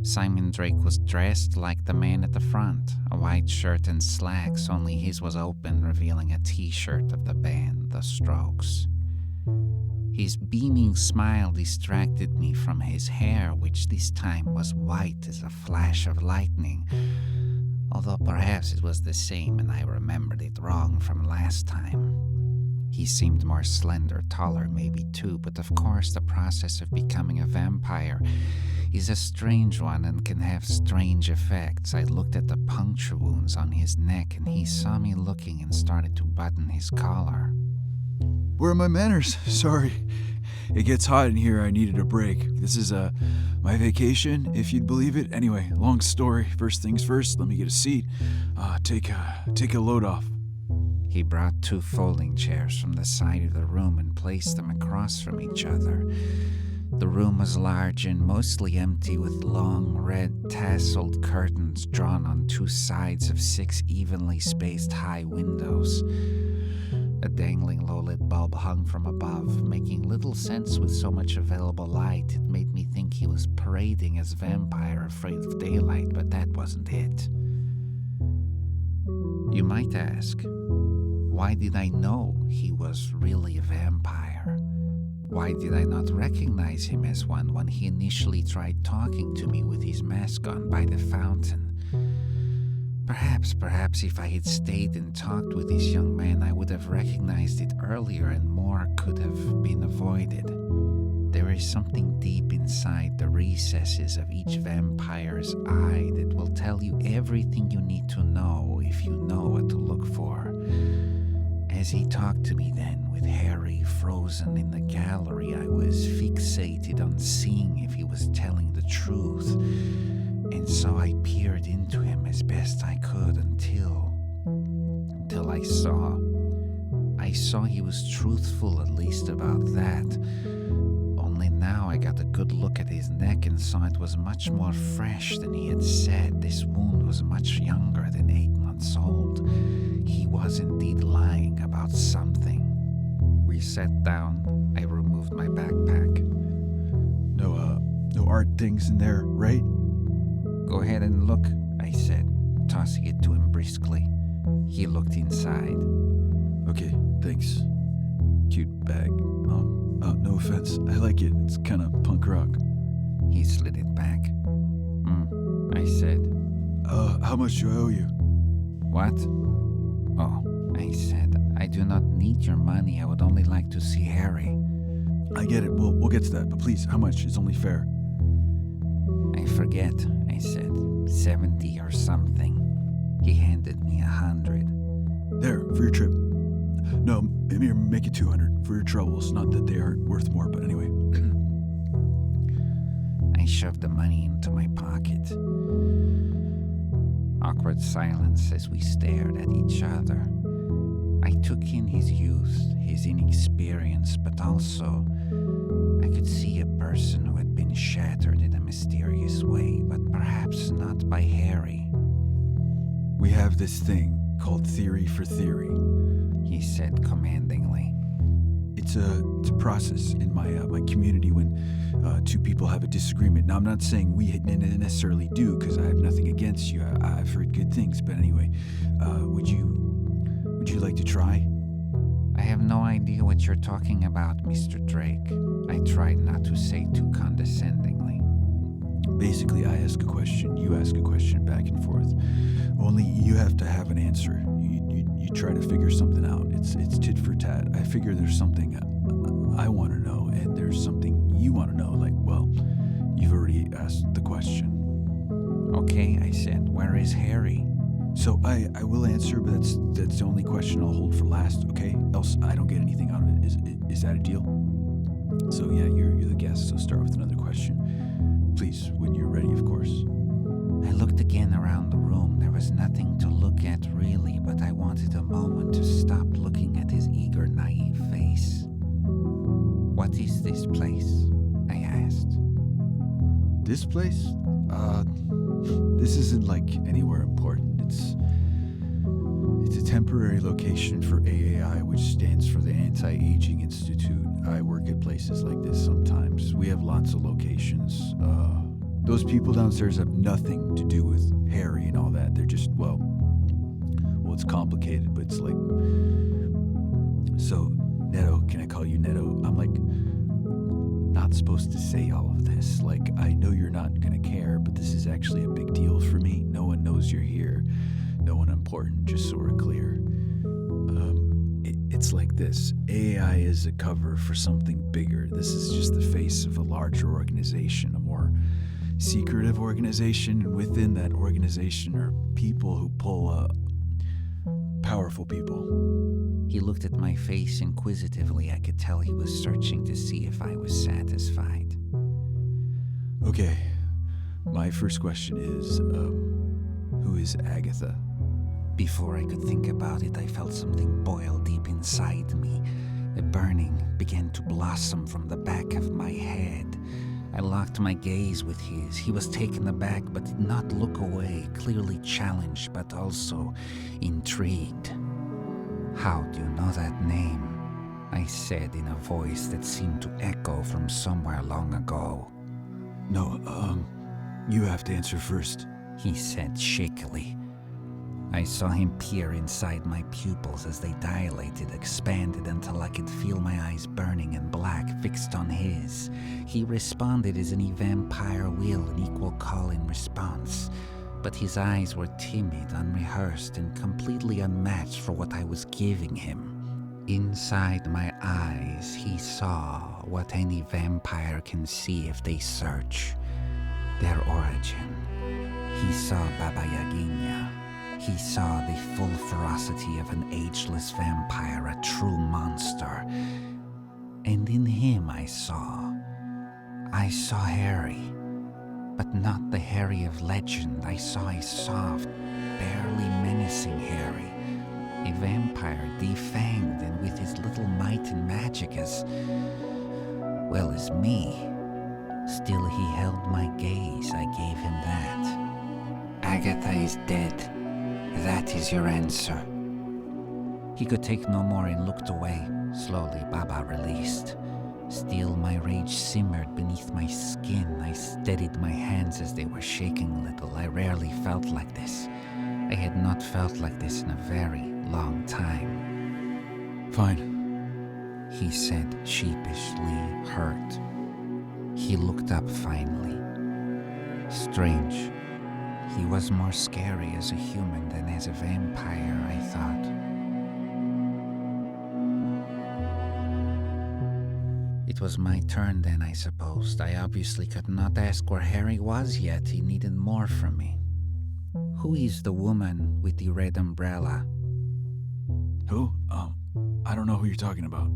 Simon Drake was dressed like the man at the front, a white shirt and slacks, only his was open, revealing a t-shirt of the band, The Strokes. His beaming smile distracted me from his hair, which this time was white as a flash of lightning, although perhaps it was the same and I remembered it wrong from last time. He seemed more slender, taller maybe too, but of course the process of becoming a vampire is a strange one and can have strange effects. I looked at the puncture wounds on his neck and he saw me looking and started to button his collar. Where are my manners? Sorry. It gets hot in here. I needed a break. This is my vacation, if you'd believe it. Anyway, long story. First things first, let me get a seat. Take a load off. He brought 2 folding chairs from the side of the room and placed them across from each other. The room was large and mostly empty, with long, red, tasseled curtains drawn on 2 sides of 6 evenly spaced high windows. A dangling low-lit bulb hung from above, making little sense with so much available light. It made me think he was parading as vampire afraid of daylight, but that wasn't it. You might ask, why did I know he was really a vampire? Why did I not recognize him as one when he initially tried talking to me with his mask on by the fountain? Perhaps if I had stayed and talked with this young man, I would have recognized it earlier and more could have been avoided. There is something deep inside the recesses of each vampire's eye that will tell you everything you need to know if you know what to look for. As he talked to me then, with Harry frozen in the gallery, I was fixated on seeing if he was telling the truth. And so I peered into him as best I could until I saw he was truthful, at least about that. Only now I got a good look at his neck and saw it was much more fresh than he had said. This wound was much younger than 8 months old. He was indeed lying about something. We sat down. I removed my backpack. No art things in there, right? Go ahead and look, I said, tossing it to him briskly. He looked inside. Okay, thanks. Cute bag. No offense. I like it. It's kind of punk rock. He slid it back. I said. How much do I owe you? What? Oh, I said, I do not need your money. I would only like to see Harry. I get it. We'll get to that. But please, how much is only fair? I forget, I said. 70 or something. He handed me 100. There, for your trip. No, maybe make it 200 for your troubles. Not that they aren't worth more, but anyway. I shoved the money into my pocket. Awkward silence as we stared at each other. I took in his youth, his inexperience, but also I could see a person who had been shattered in a mysterious way, but perhaps not by Harry. We have this thing called theory for theory, he said commandingly. It's a process in my community when 2 people have a disagreement. Now, I'm not saying we necessarily do, because I have nothing against you. I've heard good things, but anyway, would you like to try? I have no idea what you're talking about, Mr. Drake. I tried not to say too condescendingly. Basically, I ask a question, you ask a question, back and forth. Only you have to have an answer. You try to figure something out. It's tit for tat. I figure there's something I want to know, and there's something you want to know. Like, well, you've already asked the question. Okay, I said. Where is Harry? So I will answer, but that's the only question I'll hold for last, okay? Else I don't get anything out of it. Is that a deal? So yeah, you're the guest, so start with another question. Please, when you're ready, of course. I looked again around the room. There was nothing to look at really, but I wanted a moment to stop looking at his eager, naive face. What is this place? I asked. This place? This isn't like anywhere important. It's a temporary location for AAI, which stands for the Anti-Aging Institute. I work at places like this sometimes. We have lots of locations. Those people downstairs have nothing to do with Harry and all that. They're just, well, it's complicated, but it's like... So, Neto, can I call you Neto? I'm like, not supposed to say all of this. Like, I know you're not gonna care, but this is actually a big deal for me. No one knows you're here. No one important, just so we're clear. It's like this. AI is a cover for something bigger. This is just the face of a larger organization, a more secretive organization, and within that organization are people who pull powerful people. He looked at my face inquisitively. I could tell he was searching to see if I was satisfied. Okay, my first question is, who is Agatha? Before I could think about it, I felt something boil deep inside me. A burning began to blossom from the back of my head. I locked my gaze with his. He was taken aback but did not look away, clearly challenged but also intrigued. "How do you know that name?" I said in a voice that seemed to echo from somewhere long ago. No, you have to answer first, he said shakily. I saw him peer inside my pupils as they dilated, expanded until I could feel my eyes burning and black fixed on his. He responded as any vampire will, an equal call in response. But his eyes were timid, unrehearsed, and completely unmatched for what I was giving him. Inside my eyes, he saw what any vampire can see if they search. Their origin. He saw Baba Yaginya. He saw the full ferocity of an ageless vampire, a true monster. And in him I saw Harry. But not the Harry of legend. I saw a soft, barely menacing Harry. A vampire defanged and with as little might and magic as me. Still he held my gaze. I gave him that. "Agatha is dead. That is your answer." He could take no more and looked away. Slowly, Baba released. Still, my rage simmered beneath my skin. I steadied my hands as they were shaking a little. I rarely felt like this. I had not felt like this in a very long time. Fine, he said, sheepishly hurt. He looked up finally. Strange. He was more scary as a human than as a vampire, I thought. It was my turn then, I supposed. I obviously could not ask where Harry was yet. He needed more from me. "Who is the woman with the red umbrella?" Who? I don't know who you're talking about.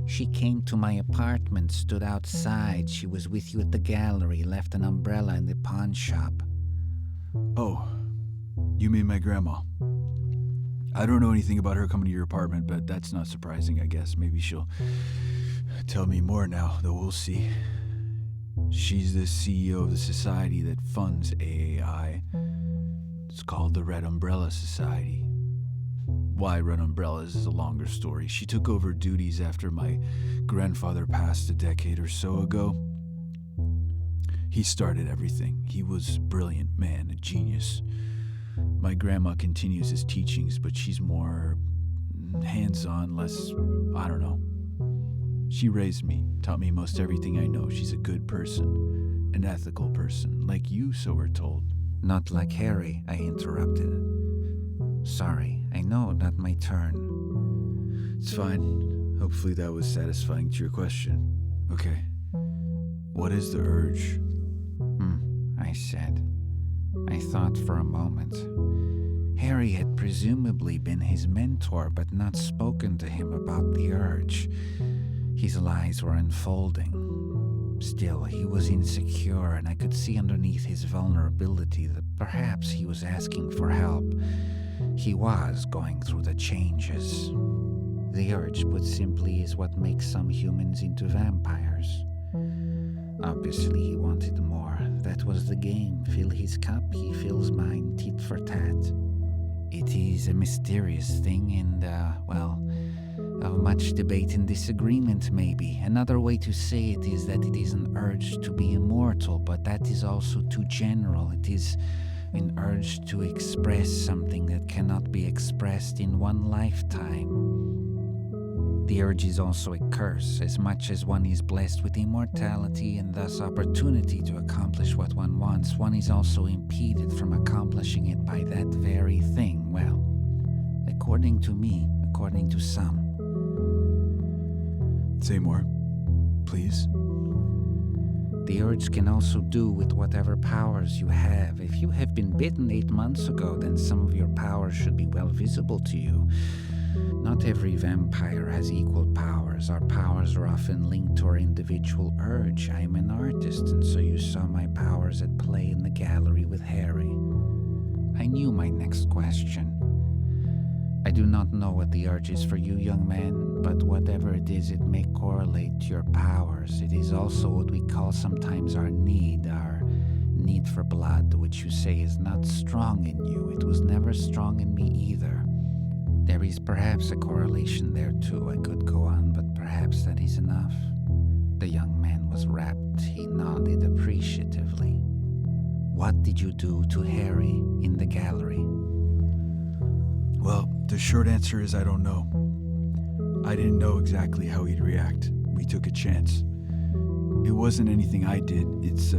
"She came to my apartment, stood outside. She was with you at the gallery, left an umbrella in the pawn shop." Oh, you mean my grandma. I don't know anything about her coming to your apartment, but that's not surprising, I guess. Maybe she'll tell me more now, though we'll see. She's the CEO of the society that funds AAI. It's called the Red Umbrella Society. Why Red Umbrellas is a longer story. She took over duties after my grandfather passed a decade or so ago. He started everything. He was a brilliant man, a genius. My grandma continues his teachings, but she's more hands-on, less, I don't know. She raised me, taught me most everything I know. She's a good person, an ethical person, like you, so we're told. "Not like Harry," I interrupted. "Sorry, I know, not my turn." It's fine. Hopefully that was satisfying to your question. Okay. What is the urge? I said. I thought for a moment. Harry had presumably been his mentor, but not spoken to him about the urge. His lies were unfolding. Still, he was insecure, and I could see underneath his vulnerability that perhaps he was asking for help. He was going through the changes. The urge, put simply, is what makes some humans into vampires. Obviously, he wanted more. That was the game. Fill his cup, he fills mine, tit for tat. It is a mysterious thing, and, Of much debate and disagreement, maybe. Another way to say it is that it is an urge to be immortal, but that is also too general. It is an urge to express something that cannot be expressed in one lifetime. The urge is also a curse. As much as one is blessed with immortality and thus opportunity to accomplish what one wants, one is also impeded from accomplishing it by that very thing. Well, according to me, according to some. Say more, please. The urge can also do with whatever powers you have. If you have been bitten 8 months ago, then some of your powers should be well visible to you. Not every vampire has equal powers. Our powers are often linked to our individual urge. I am an artist, and so you saw my powers at play in the gallery with Harry. I knew my next question. I do not know what the urge is for you, young man, but whatever it is, it may correlate to your powers. It is also what we call sometimes our need for blood, which you say is not strong in you. It was never strong in me either. There is perhaps a correlation there too. I could go on, but perhaps that is enough. The young man was rapt. He nodded appreciatively. What did you do to Harry in the gallery? Well, the short answer is I don't know. I didn't know exactly how he'd react. We took a chance. It wasn't anything I did. It's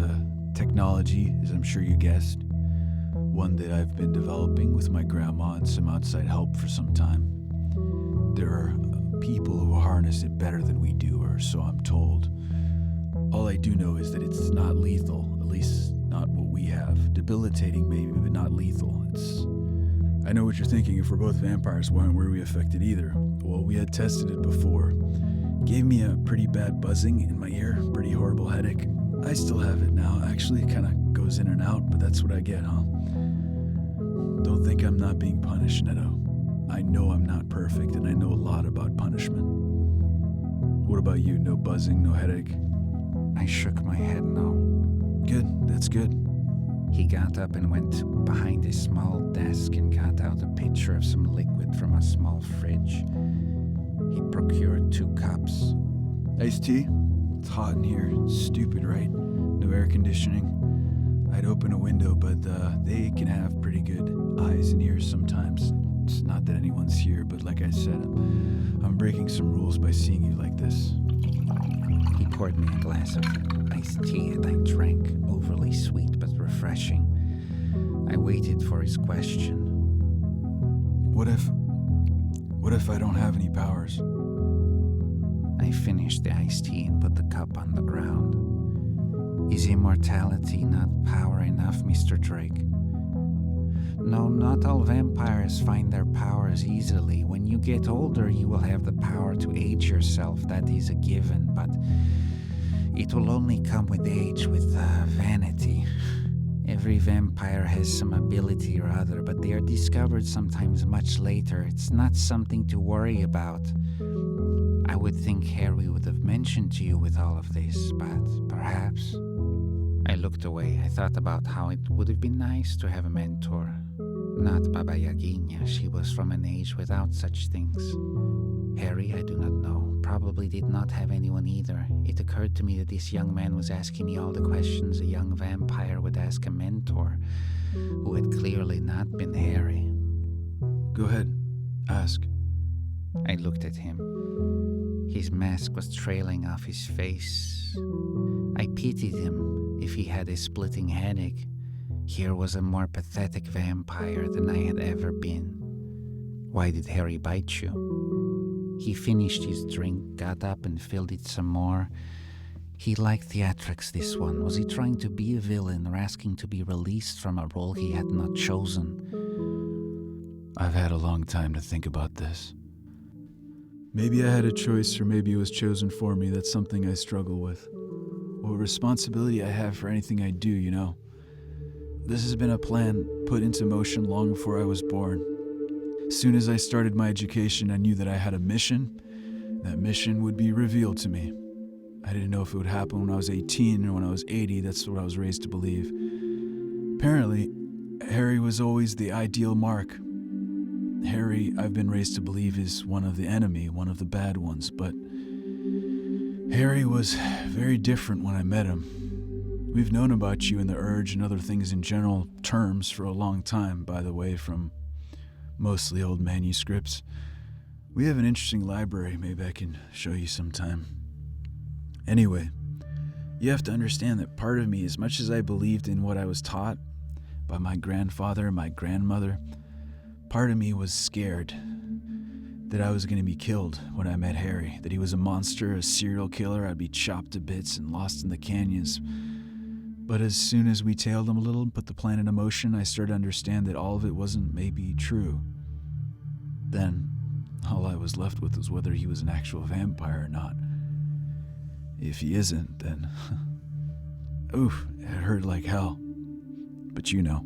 technology, as I'm sure you guessed. One that I've been developing with my grandma and some outside help for some time. There are people who harness it better than we do, or so I'm told. All I do know is that it's not lethal, at least not what we have. Debilitating maybe, but not lethal. I know what you're thinking. If we're both vampires, why aren't we affected either? Well, we had tested it before. Gave me a pretty bad buzzing in my ear, pretty horrible headache. I still have it now. Actually, it kind of goes in and out, but that's what I get, huh? Don't think I'm not being punished, Neto. I know I'm not perfect, and I know a lot about punishment. What about you? No buzzing, no headache? I shook my head no. Good, that's good. He got up and went behind a small desk and got out a pitcher of some liquid from a small fridge. He procured 2 cups. Iced tea? It's hot in here. Stupid, right? No air conditioning. I'd open a window, but they can have pretty good eyes and ears sometimes. It's not that anyone's here, but like I said, I'm breaking some rules by seeing you like this. He poured me a glass of iced tea and I drank, overly sweet but refreshing. I waited for his question. What if I don't have any powers? I finished the iced tea and put the cup on the ground. Is immortality not power enough, Mr. Drake? No, not all vampires find their powers easily. When you get older, you will have the power to age yourself. That is a given, but it will only come with age, with vanity. Every vampire has some ability or other, but they are discovered sometimes much later. It's not something to worry about. I would think Harry would have mentioned to you with all of this, but perhaps... I looked away. I thought about how it would have been nice to have a mentor. Not Baba Yaginya. She was from an age without such things. Harry, I do not know. Probably did not have anyone either. It occurred to me that this young man was asking me all the questions a young vampire would ask a mentor, who had clearly not been Harry. Go ahead. Ask. I looked at him. His mask was trailing off his face. I pitied him. If he had a splitting headache, here was a more pathetic vampire than I had ever been. Why did Harry bite you? He finished his drink, got up and filled it some more. He liked theatrics, this one. Was he trying to be a villain or asking to be released from a role he had not chosen? I've had a long time to think about this. Maybe I had a choice, or maybe it was chosen for me. That's something I struggle with. What responsibility I have for anything I do, you know. This has been a plan put into motion long before I was born. As soon as I started my education, I knew that I had a mission. That mission would be revealed to me. I didn't know if it would happen when I was 18 or when I was 80. That's what I was raised to believe. Apparently, Harry was always the ideal mark. Harry, I've been raised to believe, is one of the enemy, one of the bad ones, but Harry was very different when I met him. We've known about you and the Urge and other things in general terms for a long time, by the way, from mostly old manuscripts. We have an interesting library, maybe I can show you sometime. Anyway, you have to understand that part of me, as much as I believed in what I was taught by my grandfather and my grandmother, part of me was scared that I was going to be killed when I met Harry, that he was a monster, a serial killer, I'd be chopped to bits and lost in the canyons. But as soon as we tailed him a little and put the plan in motion, I started to understand that all of it wasn't maybe true. Then, all I was left with was whether he was an actual vampire or not. If he isn't, then... Oof, it hurt like hell. But you know.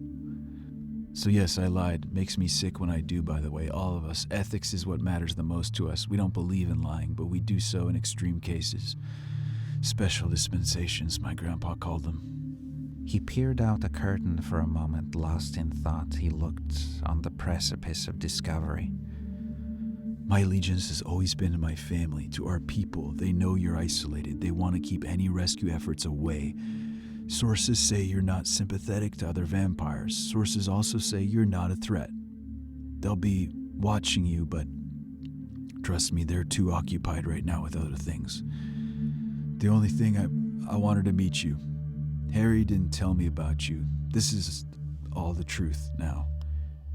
So yes, I lied. Makes me sick when I do, by the way, all of us. Ethics is what matters the most to us. We don't believe in lying, but we do so in extreme cases. Special dispensations, my grandpa called them. He peered out a curtain for a moment, lost in thought. He looked on the precipice of discovery. My allegiance has always been to my family, to our people. They know you're isolated. They want to keep any rescue efforts away. Sources say you're not sympathetic to other vampires. Sources also say you're not a threat. They'll be watching you, but trust me, they're too occupied right now with other things. The only thing I wanted to meet you. Harry didn't tell me about you. This is all the truth now.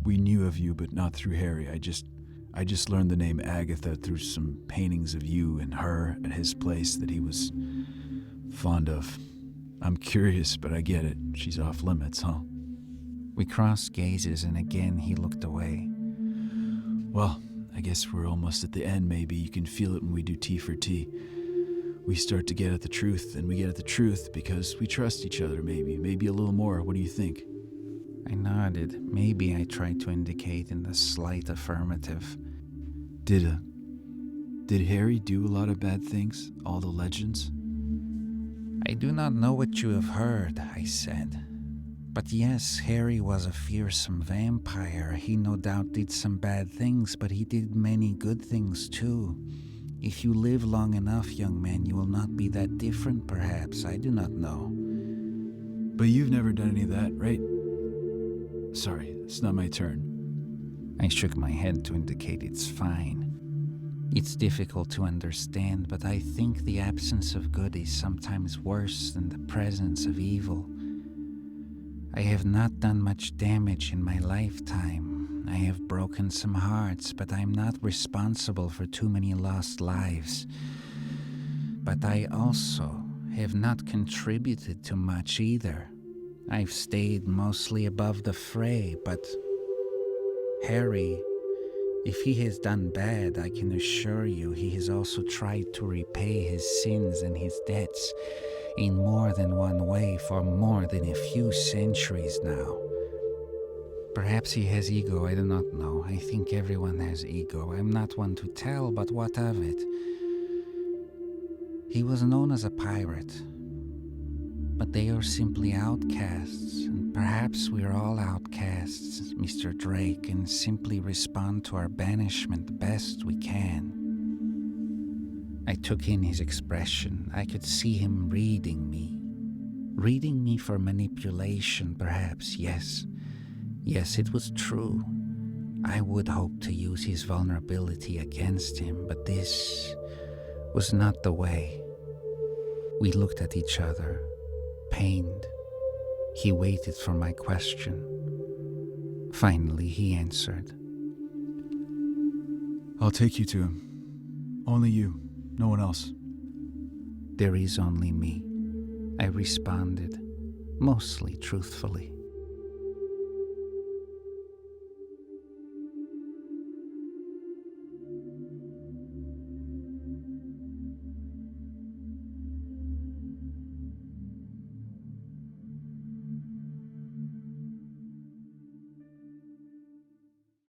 We knew of you, but not through Harry. I just learned the name Agatha through some paintings of you and her at his place that he was fond of. I'm curious, but I get it. She's off limits, huh? We crossed gazes, and again he looked away. Well, I guess we're almost at the end, maybe. You can feel it when we do tea for tea. We start to get at the truth, and we get at the truth because we trust each other, maybe a little more. What do you think? I nodded. Maybe I tried to indicate in the slight affirmative. Did Harry do a lot of bad things? All the legends? I do not know what you have heard, I said. But yes, Harry was a fearsome vampire. He no doubt did some bad things, but he did many good things too. If you live long enough, young man, you will not be that different, perhaps. I do not know. But you've never done any of that, right? Sorry, it's not my turn. I shook my head to indicate it's fine. It's difficult to understand, but I think the absence of good is sometimes worse than the presence of evil. I have not done much damage in my lifetime. I have broken some hearts, but I'm not responsible for too many lost lives. But I also have not contributed to much either. I've stayed mostly above the fray, but Harry, if he has done bad, I can assure you he has also tried to repay his sins and his debts in more than one way for more than a few centuries now. Perhaps he has ego, I do not know. I think everyone has ego. I'm not one to tell, but what of it? He was known as a pirate, but they are simply outcasts, and perhaps we're all outcasts, Mr. Drake, and simply respond to our banishment the best we can. I took in his expression. I could see him reading me. Reading me for manipulation, perhaps, yes. Yes, it was true. I would hope to use his vulnerability against him, but this was not the way. We looked at each other, pained. He waited for my question. Finally, he answered. I'll take you to him. Only you, no one else. There is only me, I responded, mostly truthfully.